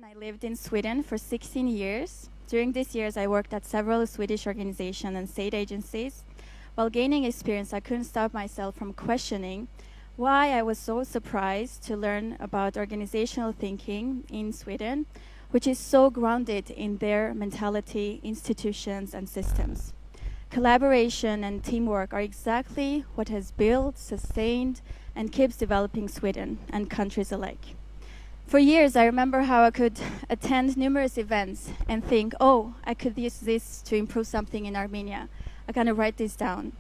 and I lived in Sweden for 16 years. During these years, I worked at several Swedish organizations and state agencies. While gaining experience, I couldn't stop myself from questioning why I was so surprised to learn about organizational thinking in Sweden, which is so grounded in their mentality, institutions, and systems. Collaboration and teamwork are exactly what has built, sustained, and keeps developing Sweden and countries alike. For years, I remember how I could attend numerous events and think, oh, I could use this to improve something in Armenia. I kind of write this down.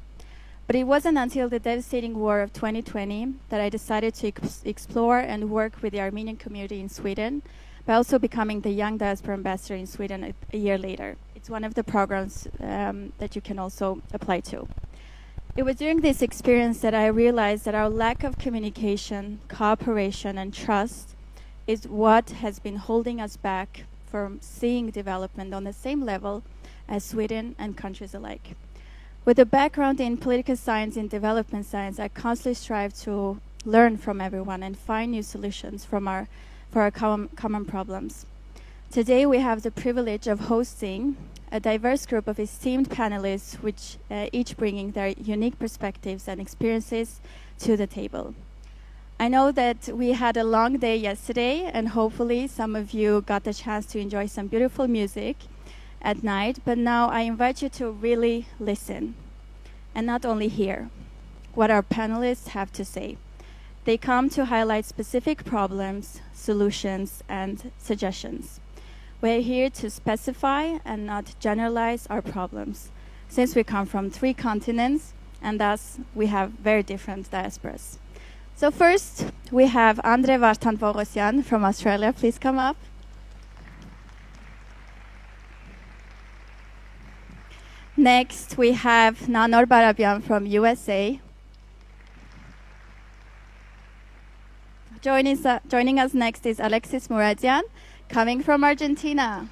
But it wasn't until the devastating war of 2020 that I decided to explore and work with the Armenian community in Sweden, by also becoming the Young Diaspora Ambassador in Sweden a year later. It's one of the programs that you can also apply to. It was during this experience that I realized that our lack of communication, cooperation, and trust is what has been holding us back from seeing development on the same level as Sweden and countries alike. With a background in political science and development science, I constantly strive to learn from everyone and find new solutions for our common problems. Today we have the privilege of hosting a diverse group of esteemed panelists, which each bringing their unique perspectives and experiences to the table. I know that we had a long day yesterday, and hopefully some of you got the chance to enjoy some beautiful music at night, but now I invite you to really listen, and not only hear what our panelists have to say. They come to highlight specific problems, solutions, and suggestions. We're here to specify and not generalize our problems, since we come from 3 continents, and thus we have very different diasporas. So first, we have Andre Vartan-Vogosyan from Australia. Please come up. Next, we have Nanor Barabian from USA. Joining us next is Alexis Muradian, coming from Argentina.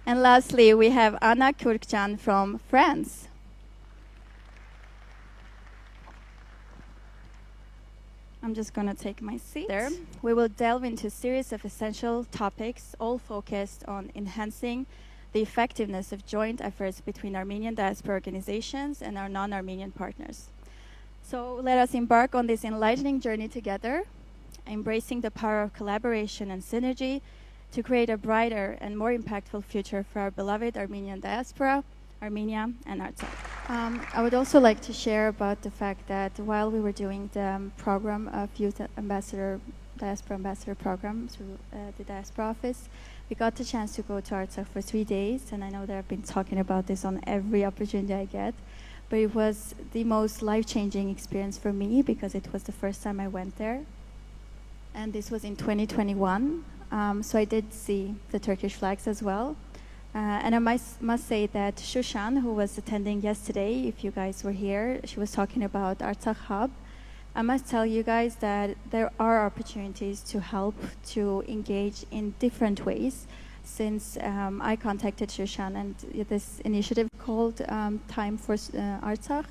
And lastly, we have Anna Kurkcan from France. I'm just going to take my seat there. We will delve into a series of essential topics, all focused on enhancing the effectiveness of joint efforts between Armenian diaspora organizations and our non-Armenian partners. So let us embark on this enlightening journey together, embracing the power of collaboration and synergy to create a brighter and more impactful future for our beloved Armenian diaspora, Armenia, and Artsakh. I would also like to share about the fact that while we were doing the program of Youth Ambassador, Diaspora Ambassador program through the Diaspora Office, we got the chance to go to Artsakh for 3 days, and I know that I've been talking about this on every opportunity I get, but it was the most life-changing experience for me because it was the first time I went there, and this was in 2021, so I did see the Turkish flags as well. And I must say that Shushan, who was attending yesterday, if you guys were here, she was talking about Artsakh Hub. I must tell you guys that there are opportunities to help to engage in different ways. Since I contacted Shushan and this initiative called Time for Artsakh,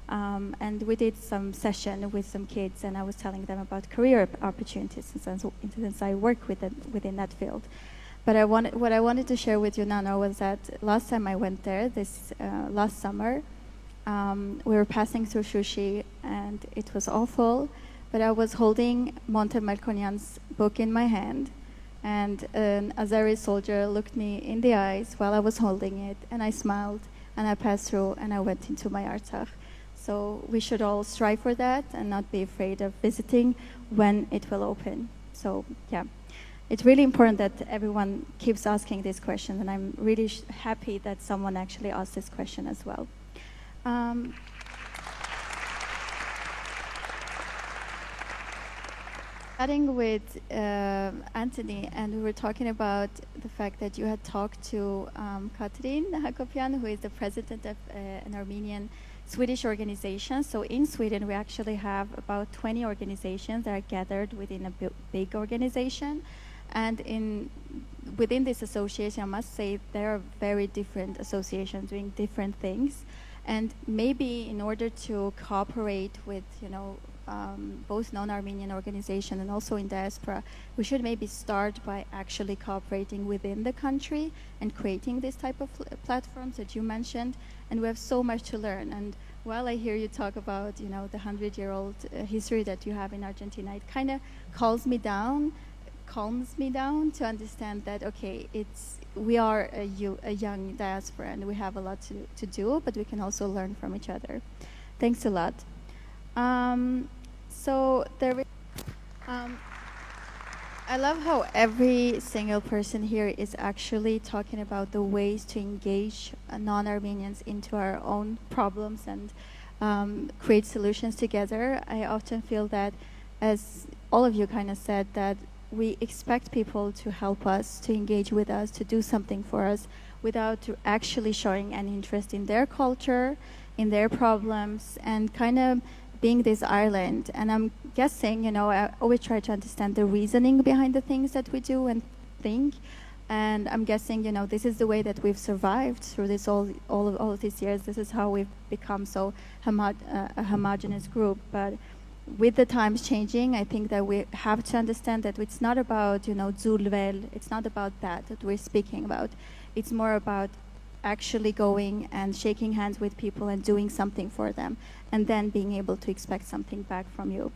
and we did some session with some kids, and I was telling them about career opportunities since I work within that field. But what I wanted to share with you, Nano, was that last time I went there, last summer, we were passing through Shushi, and it was awful, but I was holding Monte Melkonian's book in my hand, and an Azeri soldier looked me in the eyes while I was holding it, and I smiled, and I passed through, and I went into my Artsakh. So we should all strive for that and not be afraid of visiting when it will open. So, yeah. It's really important that everyone keeps asking this question, and I'm really happy that someone actually asked this question as well. Starting with Anthony, and we were talking about the fact that you had talked to Katrin Hakopian, who is the president of an Armenian Swedish organization. So in Sweden, we actually have about 20 organizations that are gathered within a big organization. And within this association, I must say, there are very different associations doing different things. And maybe in order to cooperate with, both non-Armenian organization and also in diaspora, we should maybe start by actually cooperating within the country and creating this type of platforms that you mentioned. And we have so much to learn. And while I hear you talk about, you know, the 100-year-old history that you have in Argentina, it kind of calms me down to understand that, okay, we are a young diaspora and we have a lot to do, but we can also learn from each other. Thanks a lot. So I love how every single person here is actually talking about the ways to engage non-Armenians into our own problems and create solutions together. I often feel that, as all of you kind of said, that we expect people to help us, to engage with us, to do something for us without actually showing any interest in their culture, in their problems, and kind of being this island. And I'm guessing, you know, I always try to understand the reasoning behind the things that we do and think. And I'm guessing, you know, this is the way that we've survived through this all of these years. This is how we've become so a homogenous group. But with the times changing, I think that we have to understand that it's not about, you know, Zulvel. It's not about that we're speaking about. It's more about actually going and shaking hands with people and doing something for them, and then being able to expect something back from you.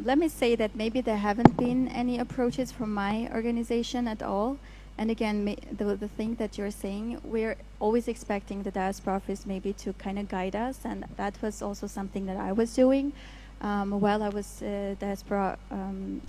Let me say that maybe there haven't been any approaches from my organization at all. And again, the thing that you're saying, we're always expecting the diaspora office maybe to kind of guide us, and that was also something that I was doing while I was diaspora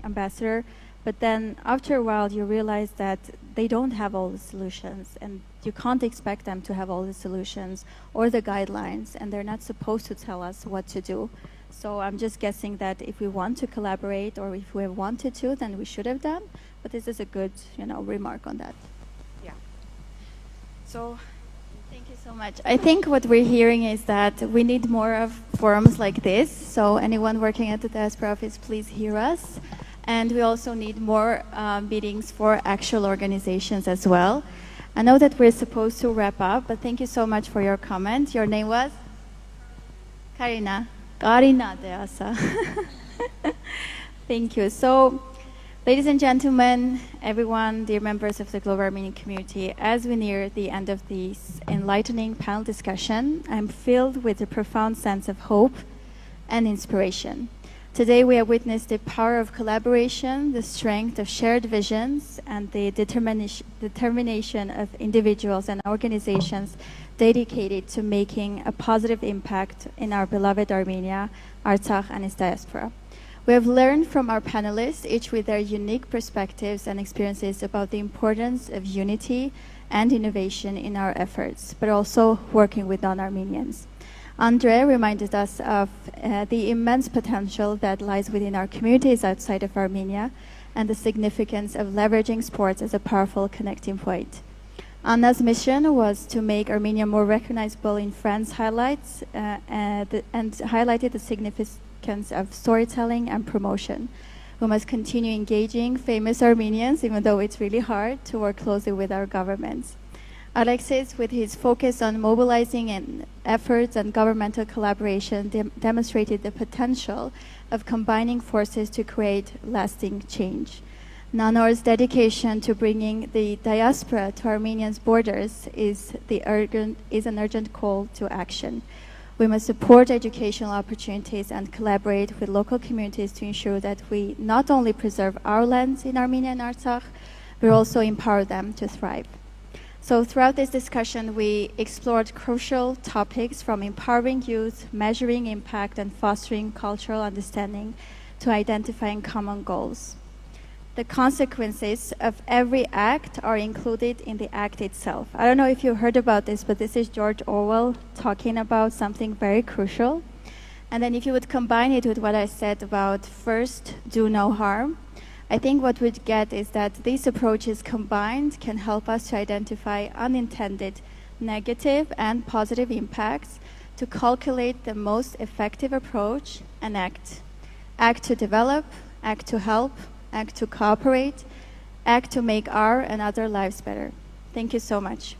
ambassador. But then after a while, you realize that they don't have all the solutions, and you can't expect them to have all the solutions or the guidelines, and they're not supposed to tell us what to do. So I'm just guessing that if we want to collaborate or if we have wanted to, then we should have done. But this is a good, you know, remark on that. Yeah. So thank you so much. I think what we're hearing is that we need more of forums like this. So anyone working at the diaspora office, please hear us. And we also need more meetings for actual organizations as well. I know that we're supposed to wrap up, but thank you so much for your comment. Your name was? Karina. Karina Deasa. Thank you. So, ladies and gentlemen, everyone, dear members of the Global Armenian community, as we near the end of this enlightening panel discussion, I'm filled with a profound sense of hope and inspiration. Today we have witnessed the power of collaboration, the strength of shared visions, and the determination of individuals and organizations dedicated to making a positive impact in our beloved Armenia, Artsakh, and its diaspora. We have learned from our panelists, each with their unique perspectives and experiences, about the importance of unity and innovation in our efforts, but also working with non-Armenians. Andre reminded us of the immense potential that lies within our communities outside of Armenia and the significance of leveraging sports as a powerful connecting point. Anna's mission was to make Armenia more recognizable in France highlights and highlighted the significance of storytelling and promotion. We must continue engaging famous Armenians, even though it's really hard, to work closely with our governments. Alexis, with his focus on mobilizing and efforts and governmental collaboration, demonstrated the potential of combining forces to create lasting change. Nanor's dedication to bringing the diaspora to Armenia's borders is an urgent call to action. We must support educational opportunities and collaborate with local communities to ensure that we not only preserve our lands in Armenia and Artsakh, but also empower them to thrive. So throughout this discussion, we explored crucial topics from empowering youth, measuring impact, and fostering cultural understanding to identifying common goals. The consequences of every act are included in the act itself. I don't know if you heard about this, but this is George Orwell talking about something very crucial. And then if you would combine it with what I said about first, do no harm, I think what we'd get is that these approaches combined can help us to identify unintended negative and positive impacts, to calculate the most effective approach and act. Act to develop, act to help, act to cooperate, act to make our and other lives better. Thank you so much.